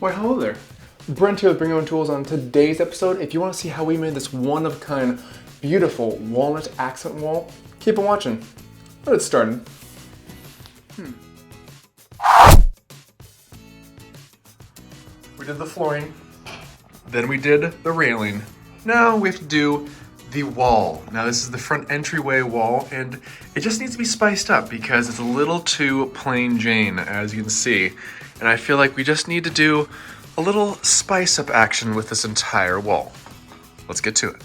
Why, hello there. Brent here with BYOT Tools. On today's episode, if you want to see how we made this one-of-a-kind, beautiful walnut accent wall, keep on watching. Let's get started. We did the flooring, then we did the railing. Now we have to do the wall. Now this is the front entryway wall, and it just needs to be spiced up because it's a little too plain Jane, as you can see. And I feel like we just need to do a little spice up action with this entire wall. Let's get to it.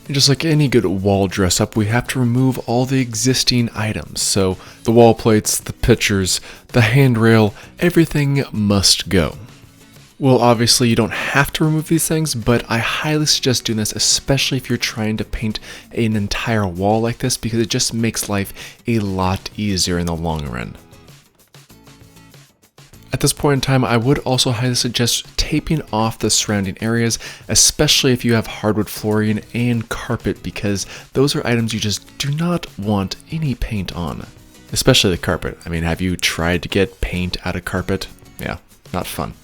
And just like any good wall dress up, we have to remove all the existing items. So the wall plates, the pictures, the handrail, everything must go. Well, obviously you don't have to remove these things, but I highly suggest doing this, especially if you're trying to paint an entire wall like this, because it just makes life a lot easier in the long run. At this point in time, I would also highly suggest taping off the surrounding areas, especially if you have hardwood flooring and carpet, because those are items you just do not want any paint on. Especially the carpet. I mean, have you tried to get paint out of carpet? Yeah, not fun.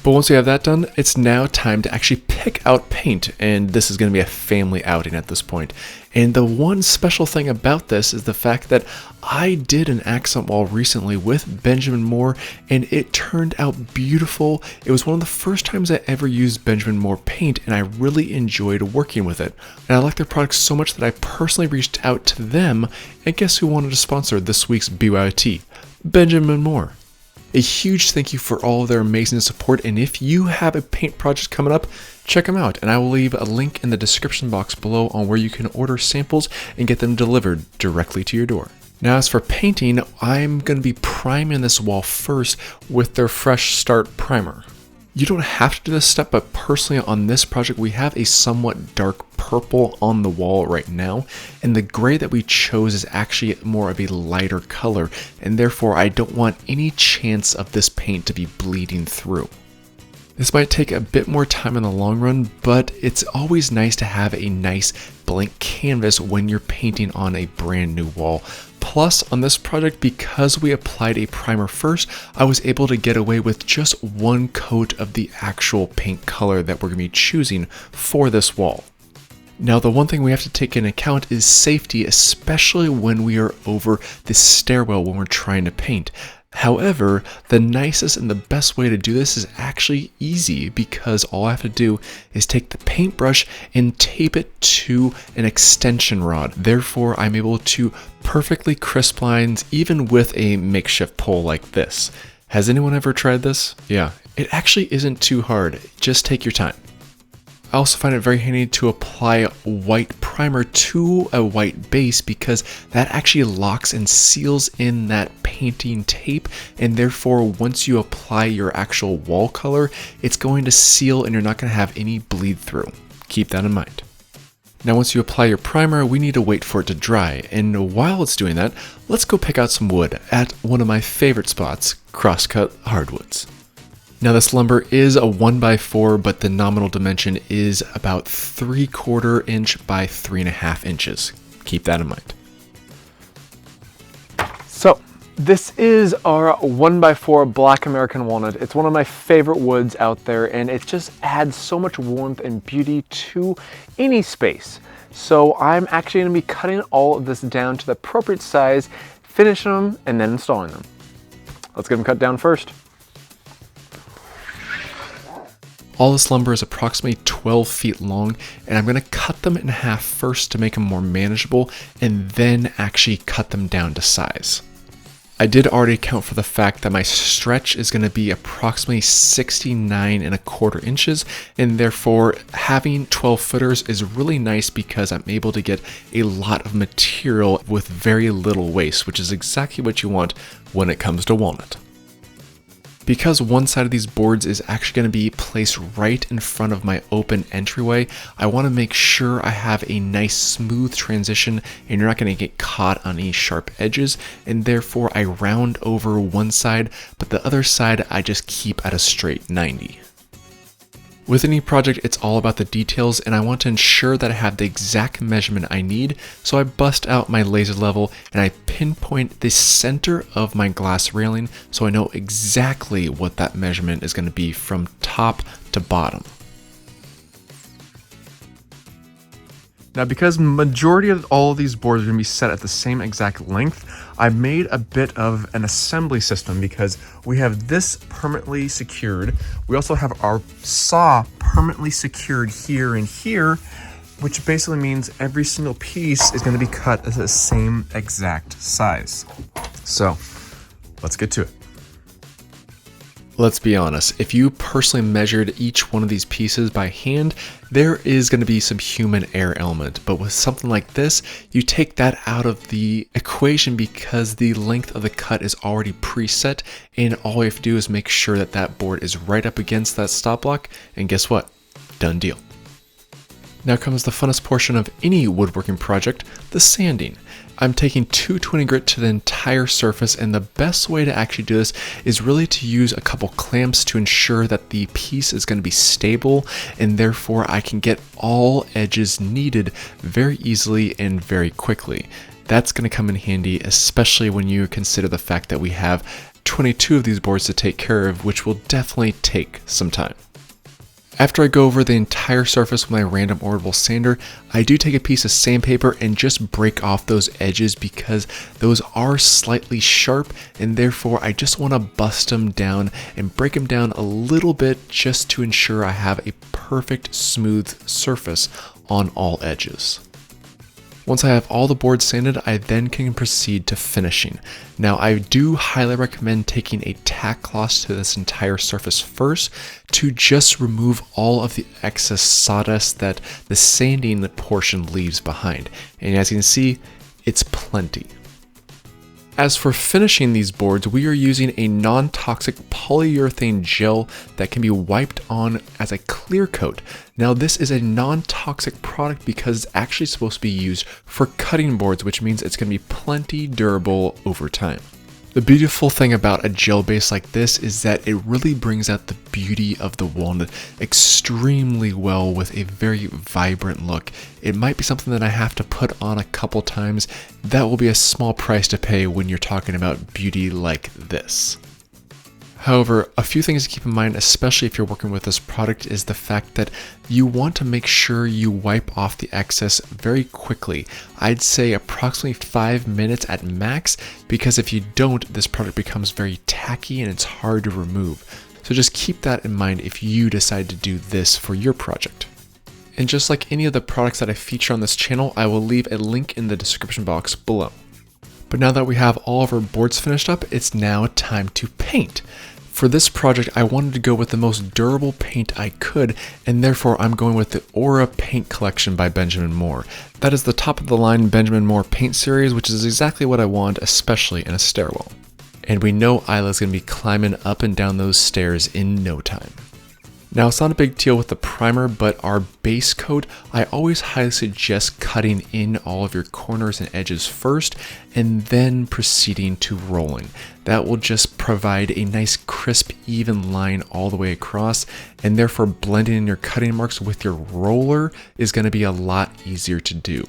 But once you have that done, it's now time to actually pick out paint, and this is going to be a family outing at this point. And the one special thing about this is the fact that I did an accent wall recently with Benjamin Mohr, and it turned out beautiful. It was one of the first times I ever used Benjamin Mohr paint, and I really enjoyed working with it. And I like their products so much that I personally reached out to them, and guess who wanted to sponsor this week's BYOT? Benjamin Mohr. A huge thank you for all of their amazing support, and if you have a paint project coming up, check them out, and I will leave a link in the description box below on where you can order samples and get them delivered directly to your door. Now as for painting, I'm going to be priming this wall first with their Fresh Start Primer. You don't have to do this step, but personally on this project we have a somewhat dark purple on the wall right now, and the gray that we chose is actually more of a lighter color, and therefore I don't want any chance of this paint to be bleeding through. This might take a bit more time in the long run, but it's always nice to have a nice blank canvas when you're painting on a brand new wall. Plus, on this project, because we applied a primer first, I was able to get away with just one coat of the actual paint color that we're going to be choosing for this wall. Now, the one thing we have to take into account is safety, especially when we are over the stairwell when we're trying to paint. However, the nicest and the best way to do this is actually easy, because all I have to do is take the paintbrush and tape it to an extension rod. Therefore, I'm able to perfectly crisp lines even with a makeshift pole like this. Has anyone ever tried this? Yeah, it actually isn't too hard. Just take your time. I also find it very handy to apply white primer to a white base, because that actually locks and seals in that painting tape, and therefore once you apply your actual wall color, it's going to seal and you're not going to have any bleed through. Keep that in mind. Now once you apply your primer, we need to wait for it to dry, and while it's doing that, let's go pick out some wood at one of my favorite spots, Crosscut Hardwoods. Now this lumber is a 1x4, but the nominal dimension is about 3/4 inch by 3.5 inches. Keep that in mind. So this is our 1x4 black American walnut. It's one of my favorite woods out there, and it just adds so much warmth and beauty to any space. So I'm actually going to be cutting all of this down to the appropriate size, finishing them, and then installing them. Let's get them cut down first. All this lumber is approximately 12 feet long, and I'm going to cut them in half first to make them more manageable, and then actually cut them down to size. I did already account for the fact that my stretch is going to be approximately 69.25 inches, and therefore having 12 footers is really nice because I'm able to get a lot of material with very little waste, which is exactly what you want when it comes to walnut. Because one side of these boards is actually going to be placed right in front of my open entryway, I want to make sure I have a nice smooth transition and you're not going to get caught on any sharp edges, and therefore I round over one side, but the other side I just keep at a straight 90. With any project, it's all about the details, and I want to ensure that I have the exact measurement I need, so I bust out my laser level and I pinpoint the center of my glass railing so I know exactly what that measurement is going to be from top to bottom. Now, because majority of all of these boards are going to be set at the same exact length, I made a bit of an assembly system because we have this permanently secured. We also have our saw permanently secured here and here, which basically means every single piece is going to be cut at the same exact size. So let's get to it. Let's be honest, if you personally measured each one of these pieces by hand, there is going to be some human error element. But with something like this, you take that out of the equation because the length of the cut is already preset, and all you have to do is make sure that that board is right up against that stop block, and guess what? Done deal. Now comes the funnest portion of any woodworking project, the sanding. I'm taking 220 grit to the entire surface, and the best way to actually do this is really to use a couple clamps to ensure that the piece is going to be stable, and therefore I can get all edges needed very easily and very quickly. That's going to come in handy, especially when you consider the fact that we have 22 of these boards to take care of, which will definitely take some time. After I go over the entire surface with my random orbital sander, I do take a piece of sandpaper and just break off those edges because those are slightly sharp, and therefore I just want to bust them down and break them down a little bit just to ensure I have a perfect smooth surface on all edges. Once I have all the boards sanded, I then can proceed to finishing. Now, I do highly recommend taking a tack cloth to this entire surface first to just remove all of the excess sawdust that the sanding portion leaves behind. And as you can see, it's plenty. As for finishing these boards, we are using a non-toxic polyurethane gel that can be wiped on as a clear coat. Now, this is a non-toxic product because it's actually supposed to be used for cutting boards, which means it's going to be plenty durable over time. The beautiful thing about a gel base like this is that it really brings out the beauty of the walnut extremely well with a very vibrant look. It might be something that I have to put on a couple times. That will be a small price to pay when you're talking about beauty like this. However, a few things to keep in mind, especially if you're working with this product, is the fact that you want to make sure you wipe off the excess very quickly. I'd say approximately 5 minutes at max, because if you don't, this product becomes very tacky and it's hard to remove. So just keep that in mind if you decide to do this for your project. And just like any of the products that I feature on this channel, I will leave a link in the description box below. But now that we have all of our boards finished up, it's now time to paint. For this project, I wanted to go with the most durable paint I could, and therefore I'm going with the Aura Paint Collection by Benjamin Mohr. That is the top of the line Benjamin Mohr paint series, which is exactly what I want, especially in a stairwell. And we know Isla's going to be climbing up and down those stairs in no time. Now, it's not a big deal with the primer, but our base coat, I always highly suggest cutting in all of your corners and edges first and then proceeding to rolling. That will just provide a nice crisp, even line all the way across, and therefore blending in your cutting marks with your roller is going to be a lot easier to do.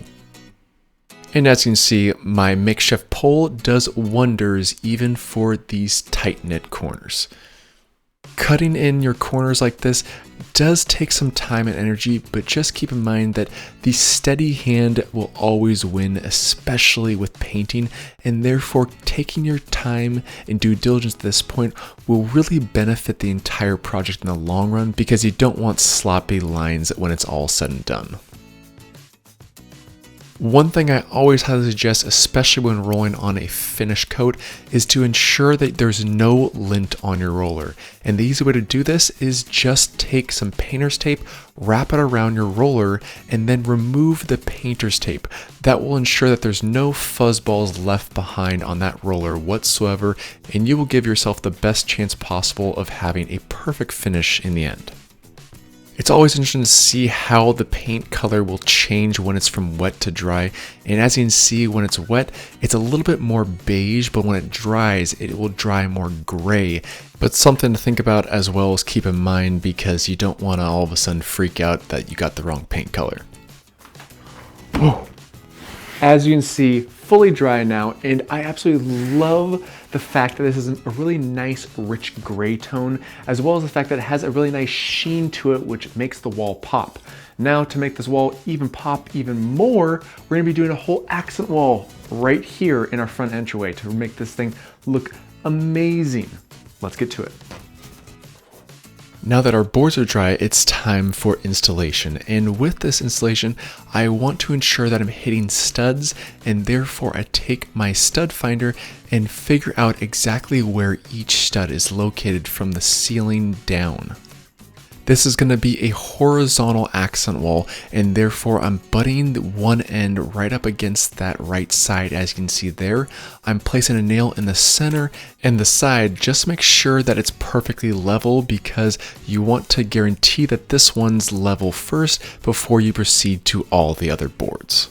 And as you can see, my makeshift pole does wonders even for these tight-knit corners. Cutting in your corners like this does take some time and energy, but just keep in mind that the steady hand will always win, especially with painting, and therefore taking your time and due diligence at this point will really benefit the entire project in the long run because you don't want sloppy lines when it's all said and done. One thing I always highly suggest, especially when rolling on a finish coat, is to ensure that there's no lint on your roller. And the easy way to do this is just take some painter's tape, wrap it around your roller, and then remove the painter's tape. That will ensure that there's no fuzzballs left behind on that roller whatsoever, and you will give yourself the best chance possible of having a perfect finish in the end. It's always interesting to see how the paint color will change when it's from wet to dry. And as you can see, when it's wet, it's a little bit more beige, but when it dries, it will dry more gray. But something to think about as well as keep in mind, because you don't want to all of a sudden freak out that you got the wrong paint color. Whoa. As you can see, fully dry now, and I absolutely love the fact that this is a really nice rich gray tone, as well as the fact that it has a really nice sheen to it, which makes the wall pop. Now, to make this wall even pop even more, we're gonna be doing a whole accent wall right here in our front entryway to make this thing look amazing. Let's get to it. Now that our boards are dry, it's time for installation. And with this installation, I want to ensure that I'm hitting studs, and therefore I take my stud finder and figure out exactly where each stud is located from the ceiling down. This is going to be a horizontal accent wall, and therefore I'm butting one end right up against that right side. As you can see there, I'm placing a nail in the center and the side just to make sure that it's perfectly level, because you want to guarantee that this one's level first before you proceed to all the other boards.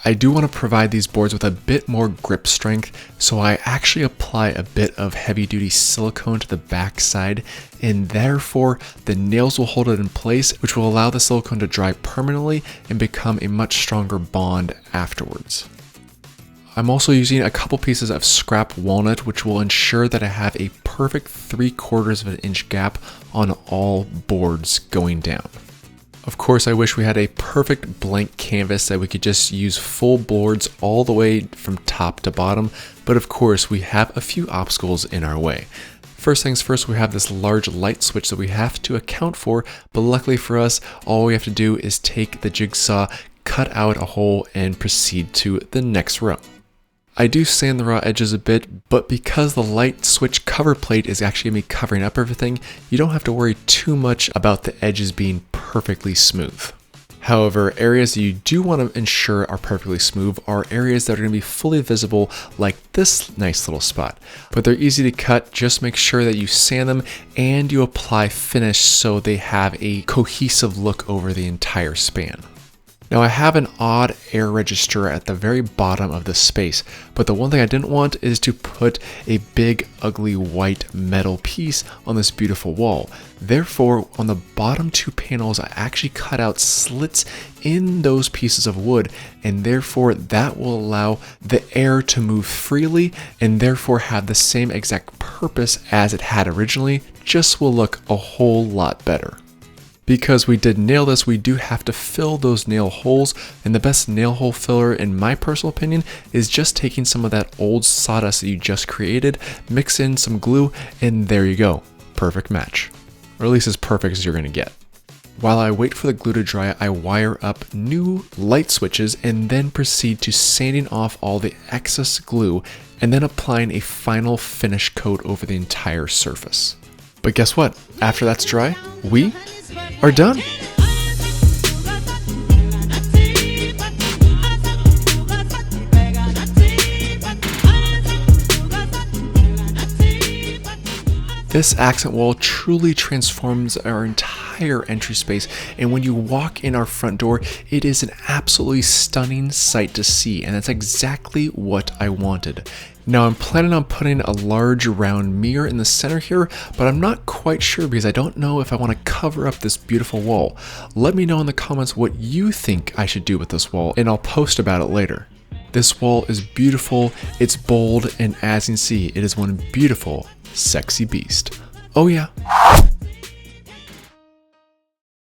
I do want to provide these boards with a bit more grip strength, so I actually apply a bit of heavy duty silicone to the back side, and therefore the nails will hold it in place, which will allow the silicone to dry permanently and become a much stronger bond afterwards. I'm also using a couple pieces of scrap walnut, which will ensure that I have a perfect 3/4 of an inch gap on all boards going down. Of course, I wish we had a perfect blank canvas that we could just use full boards all the way from top to bottom, but of course we have a few obstacles in our way. First things first, we have this large light switch that we have to account for, but luckily for us, all we have to do is take the jigsaw, cut out a hole, and proceed to the next row. I do sand the raw edges a bit, but because the light switch cover plate is actually going to be covering up everything, you don't have to worry too much about the edges being perfectly smooth. However, areas that you do want to ensure are perfectly smooth are areas that are going to be fully visible, like this nice little spot. But they're easy to cut. Just make sure that you sand them and you apply finish so they have a cohesive look over the entire span. Now I have an odd air register at the very bottom of this space, but the one thing I didn't want is to put a big ugly white metal piece on this beautiful wall. Therefore, on the bottom two panels, I actually cut out slits in those pieces of wood, and therefore that will allow the air to move freely and therefore have the same exact purpose as it had originally, just will look a whole lot better. Because we did nail this, we do have to fill those nail holes, and the best nail hole filler, in my personal opinion, is just taking some of that old sawdust that you just created, mix in some glue, and there you go. Perfect match. Or at least as perfect as you're going to get. While I wait for the glue to dry, I wire up new light switches and then proceed to sanding off all the excess glue and then applying a final finish coat over the entire surface. But guess what? After that's dry, we are done. This accent wall truly transforms our entire entry space, and when you walk in our front door, it is an absolutely stunning sight to see, and that's exactly what I wanted. Now I'm planning on putting a large round mirror in the center here, but I'm not quite sure because I don't know if I want to cover up this beautiful wall. Let me know in the comments what you think I should do with this wall, and I'll post about it later. This wall is beautiful, it's bold, and as you can see, it is one beautiful, sexy beast. Oh yeah.